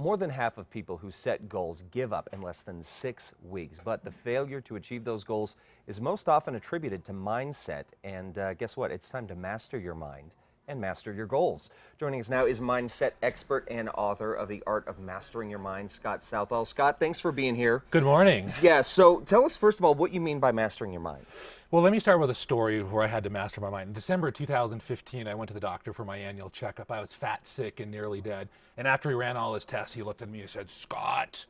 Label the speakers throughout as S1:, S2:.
S1: More than half of people who set goals give up in less than 6 weeks, but the failure to achieve those goals is most often attributed to mindset. And guess what? It's time to master your mind and master your goals. Joining us now is mindset expert and author of The Art of Mastering Your Mind, Scott Southall. Scott, thanks for being here.
S2: Good morning.
S1: Yeah, so tell us first of all what you mean by mastering your mind.
S2: Well, let me start with a story where I had to master my mind. In December 2015, I went to the doctor for my annual checkup. I was fat, sick, and nearly dead. And after he ran all his tests, he looked at me and said, "Scott,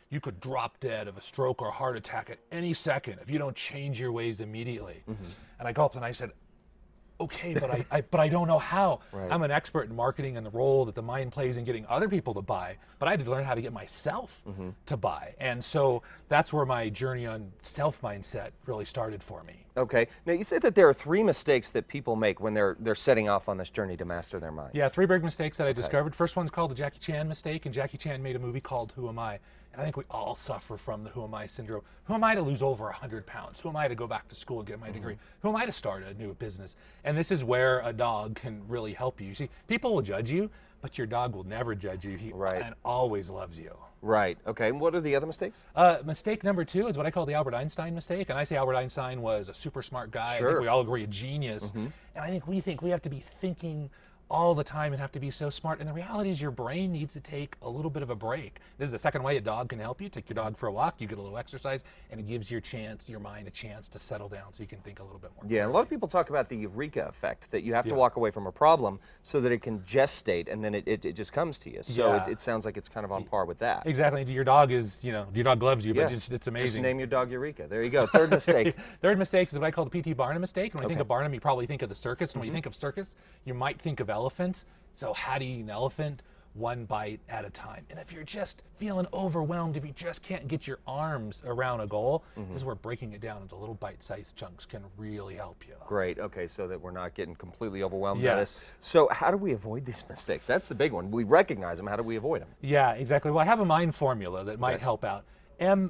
S2: you could drop dead of a stroke or a heart attack at any second if you don't change your ways immediately." And I gulped and I said, "Okay, but I don't know how."
S1: Right.
S2: I'm an expert in marketing and the role that the mind plays in getting other people to buy, but I had to learn how to get myself to buy. And so that's where my journey on self-mindset really started for me.
S1: Okay. Now you said that there are 3 mistakes that people make when they're setting off on this journey to master their mind.
S2: Yeah, 3 big mistakes that I discovered. First one's called the Jackie Chan mistake, and Jackie Chan made a movie called Who Am I? And I think we all suffer from the who am I syndrome. Who am I to lose over 100 pounds? Who am I to go back to school and get my degree? Who am I to start a new business? And this is where a dog can really help you. You see, people will judge you, but your dog will never judge you. He
S1: Right.
S2: and always loves you.
S1: Right. Okay. And what are the other mistakes?
S2: Mistake number 2 is what I call the Albert Einstein mistake. And I say Albert Einstein was a super smart guy. I
S1: Sure.
S2: think we all agree, a genius. And I think we have to be thinking all the time and have to be so smart. And the reality is your brain needs to take a little bit of a break. This is the second way a dog can help you. Take your dog for a walk, you get a little exercise, and it gives your mind a chance to settle down so you can think a little bit more.
S1: Yeah, a lot of people talk about the eureka effect, that you have to walk away from a problem so that it can gestate and then it just comes to you. So
S2: Yeah.
S1: it sounds like it's kind of on par with that.
S2: Exactly. Your dog is, your dog loves you,
S1: Yeah.
S2: but it's amazing.
S1: Just name your dog Eureka. There you go. Third mistake.
S2: Third mistake is what I call the P.T. Barnum mistake. When you think of Barnum, you probably think of the circus. And when you think of circus, you might think of elephants. So how do you eat an elephant? One bite at a time. And if you're just feeling overwhelmed, if you just can't get your arms around a goal, this is where breaking it down into little bite-sized chunks can really help you.
S1: Great. Okay, so that we're not getting completely overwhelmed by this.
S2: Yes.
S1: So how do we avoid these mistakes? That's the big one. We recognize them. How do we avoid them?
S2: Yeah, exactly. Well, I have a mind formula that might help out.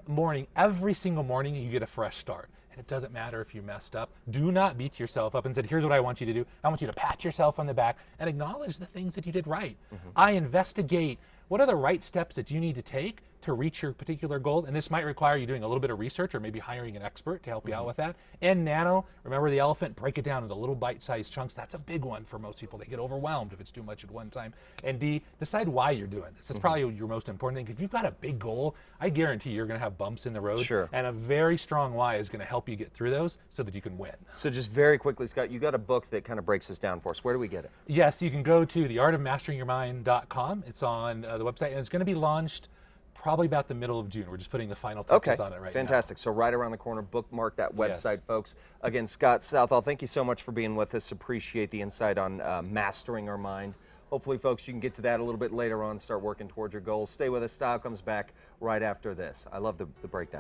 S2: Morning, every single morning you get a fresh start. And it doesn't matter if you messed up. Do not beat yourself up and said, "Here's what I want you to do." I want you to pat yourself on the back and acknowledge the things that you did right. I investigate what are the right steps that you need to take to reach your particular goal. And this might require you doing a little bit of research or maybe hiring an expert to help you out with that. And nano, remember the elephant, break it down into little bite-sized chunks. That's a big one for most people. They get overwhelmed if it's too much at one time. And D, decide why you're doing this. That's probably your most important thing. If you've got a big goal, I guarantee you're going to have bumps in the road.
S1: Sure.
S2: And a very strong why is going to help you get through those so that you can win.
S1: So just very quickly, Scott, you got a book that kind of breaks this down for us. Where do we get it?
S2: Yes, you can go to theartofmasteringyourmind.com. It's on the website, and it's going to be launched probably about the middle of June. We're just putting the final touches on it right now.
S1: Fantastic. So right around the corner, bookmark that website,
S2: Yes.
S1: folks. Again, Scott Southall, thank you so much for being with us. Appreciate the insight on mastering our mind. Hopefully, folks, you can get to that a little bit later on, start working towards your goals. Stay with us. Style comes back right after this. I love the breakdown.